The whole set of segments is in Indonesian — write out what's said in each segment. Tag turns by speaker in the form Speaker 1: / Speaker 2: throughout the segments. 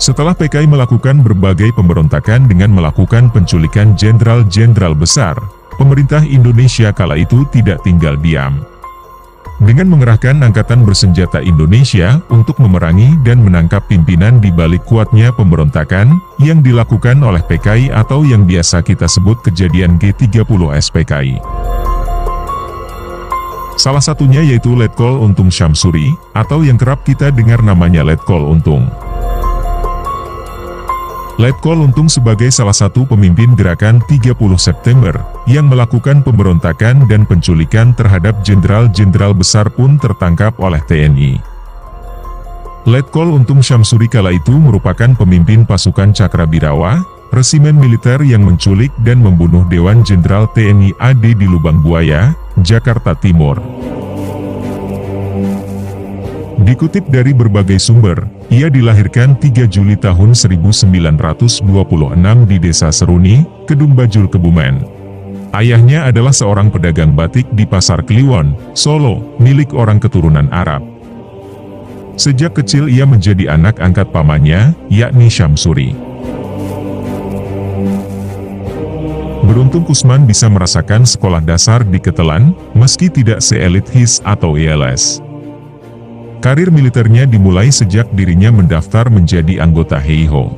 Speaker 1: Setelah PKI melakukan berbagai pemberontakan dengan melakukan penculikan jenderal-jenderal besar, pemerintah Indonesia kala itu tidak tinggal diam. Dengan mengerahkan Angkatan Bersenjata Indonesia untuk memerangi dan menangkap pimpinan di balik kuatnya pemberontakan yang dilakukan oleh PKI atau yang biasa kita sebut kejadian G30 SPKI. Salah satunya yaitu Letkol Untung Syamsuri, atau yang kerap kita dengar namanya Letkol Untung. Letkol Untung sebagai salah satu pemimpin gerakan 30 September, yang melakukan pemberontakan dan penculikan terhadap jenderal-jenderal besar pun tertangkap oleh TNI. Letkol Untung Syamsuri kala itu merupakan pemimpin pasukan Cakrabirawa, resimen militer yang menculik dan membunuh Dewan Jenderal TNI AD di Lubang Buaya, Jakarta Timur. Dikutip dari berbagai sumber, ia dilahirkan 3 Juli tahun 1926 di Desa Seruni, Kedung Bajul Kebumen. Ayahnya adalah seorang pedagang batik di Pasar Kliwon, Solo, milik orang keturunan Arab. Sejak kecil ia menjadi anak angkat pamannya, yakni Syamsuri. Beruntung Kusman bisa merasakan sekolah dasar di Ketelan, meski tidak seelit HIS atau ILS. Karir militernya dimulai sejak dirinya mendaftar menjadi anggota Heiho.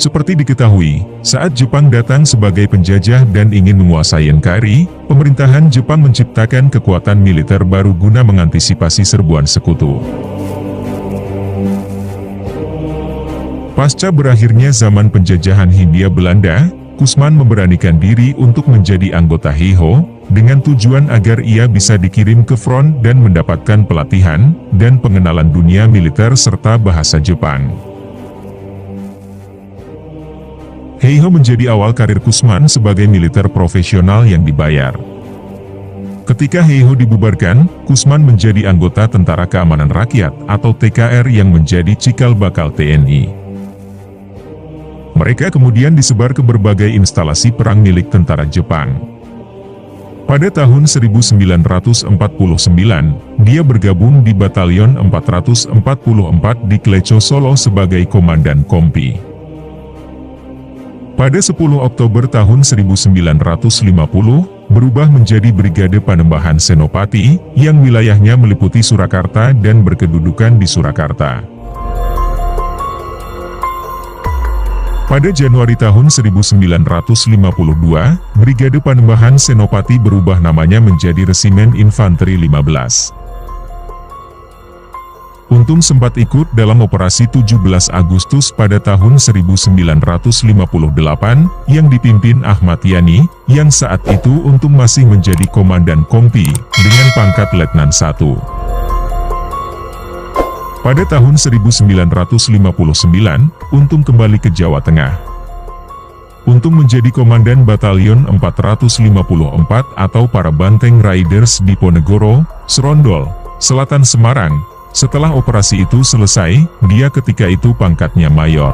Speaker 1: Seperti diketahui, saat Jepang datang sebagai penjajah dan ingin menguasai NKRI, pemerintahan Jepang menciptakan kekuatan militer baru guna mengantisipasi serbuan sekutu. Pasca berakhirnya zaman penjajahan Hindia Belanda, Kusman memberanikan diri untuk menjadi anggota Heiho, dengan tujuan agar ia bisa dikirim ke front dan mendapatkan pelatihan dan pengenalan dunia militer serta bahasa Jepang. Heiho menjadi awal karir Kusman sebagai militer profesional yang dibayar. Ketika Heiho dibubarkan, Kusman menjadi anggota Tentara Keamanan Rakyat atau TKR yang menjadi cikal bakal TNI. Mereka kemudian disebar ke berbagai instalasi perang milik tentara Jepang. Pada tahun 1949, dia bergabung di Batalion 444 di Kleco Solo sebagai Komandan Kompi. Pada 10 Oktober tahun 1950, berubah menjadi Brigade Panembahan Senopati, yang wilayahnya meliputi Surakarta dan berkedudukan di Surakarta. Pada Januari tahun 1952, Brigade Panembahan Senopati berubah namanya menjadi Resimen Infanteri 15. Untung sempat ikut dalam operasi 17 Agustus pada tahun 1958, yang dipimpin Ahmad Yani, yang saat itu Untung masih menjadi Komandan Kompi, dengan pangkat Letnan 1. Pada tahun 1959, Untung kembali ke Jawa Tengah. Untung menjadi Komandan Batalion 454 atau para Banteng Riders di Ponegoro, Serondol, Selatan Semarang. Setelah operasi itu selesai, dia ketika itu pangkatnya Mayor.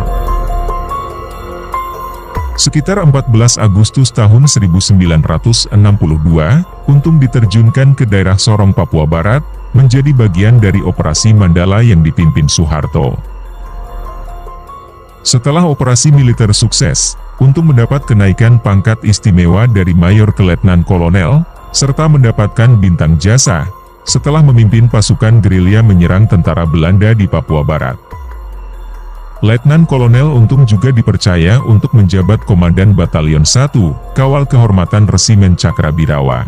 Speaker 1: Sekitar 14 Agustus tahun 1962, Untung diterjunkan ke daerah Sorong, Papua Barat, menjadi bagian dari operasi Mandala yang dipimpin Soeharto. Setelah operasi militer sukses, Untung mendapat kenaikan pangkat istimewa dari Mayor ke Letnan Kolonel, serta mendapatkan bintang jasa, setelah memimpin pasukan gerilya menyerang tentara Belanda di Papua Barat. Letnan Kolonel Untung juga dipercaya untuk menjabat Komandan Batalion 1, Kawal Kehormatan Resimen Cakrabirawa.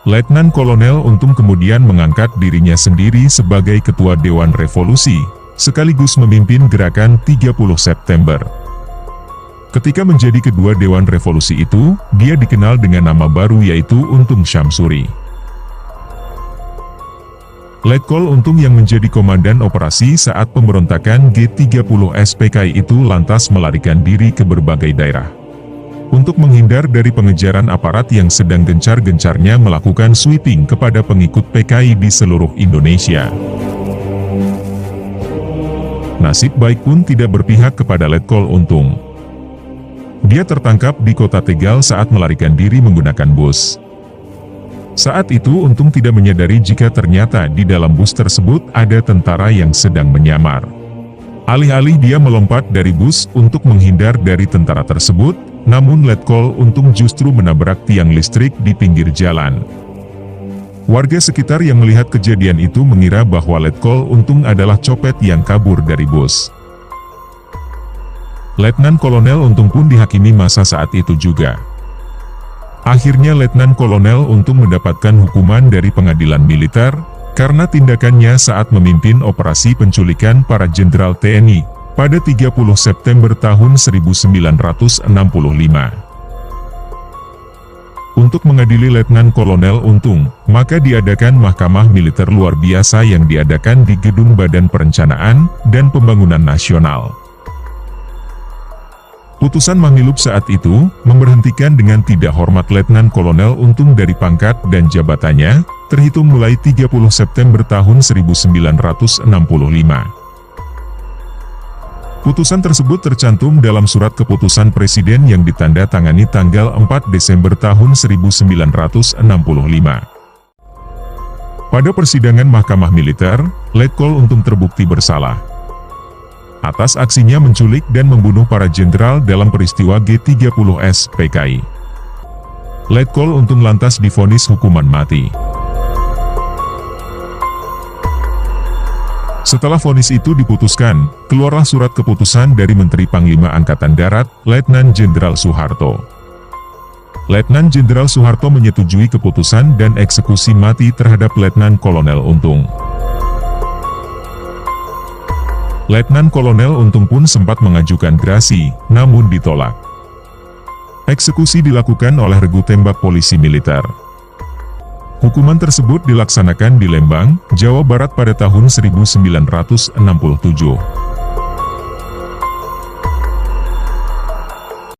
Speaker 1: Letnan Kolonel Untung kemudian mengangkat dirinya sendiri sebagai Ketua Dewan Revolusi, sekaligus memimpin gerakan 30 September. Ketika menjadi Kedua Dewan Revolusi itu, dia dikenal dengan nama baru yaitu Untung Syamsuri. Letkol Untung yang menjadi komandan operasi saat pemberontakan G30 SPKI itu lantas melarikan diri ke berbagai daerah. Untuk menghindar dari pengejaran aparat yang sedang gencar-gencarnya melakukan sweeping kepada pengikut PKI di seluruh Indonesia. Nasib baik pun tidak berpihak kepada Letkol Untung. Dia tertangkap di kota Tegal saat melarikan diri menggunakan bus. Saat itu Untung tidak menyadari jika ternyata di dalam bus tersebut ada tentara yang sedang menyamar. Alih-alih dia melompat dari bus untuk menghindar dari tentara tersebut, namun Letkol Untung justru menabrak tiang listrik di pinggir jalan. Warga sekitar yang melihat kejadian itu mengira bahwa Letkol Untung adalah copet yang kabur dari bus. Letnan Kolonel Untung pun dihakimi masa saat itu juga. Akhirnya Letnan Kolonel Untung mendapatkan hukuman dari pengadilan militer, karena tindakannya saat memimpin operasi penculikan para jenderal TNI, pada 30 September tahun 1965. Untuk mengadili Letnan Kolonel Untung, maka diadakan Mahkamah Militer Luar Biasa yang diadakan di Gedung Badan Perencanaan dan Pembangunan Nasional. Putusan Mahmilub saat itu, memberhentikan dengan tidak hormat Letnan Kolonel Untung dari pangkat dan jabatannya, terhitung mulai 30 September tahun 1965. Putusan tersebut tercantum dalam surat keputusan Presiden yang ditanda tangani tanggal 4 Desember tahun 1965. Pada persidangan Mahkamah Militer, Letkol Untung terbukti bersalah atas aksinya menculik dan membunuh para jenderal dalam peristiwa G30S PKI. Letkol Untung lantas divonis hukuman mati. Setelah vonis itu diputuskan, keluarlah surat keputusan dari Menteri Panglima Angkatan Darat, Letnan Jenderal Soeharto. Letnan Jenderal Soeharto menyetujui keputusan dan eksekusi mati terhadap Letnan Kolonel Untung. Letnan Kolonel Untung pun sempat mengajukan gerasi, namun ditolak. Eksekusi dilakukan oleh regu tembak polisi militer. Hukuman tersebut dilaksanakan di Lembang, Jawa Barat pada tahun 1967.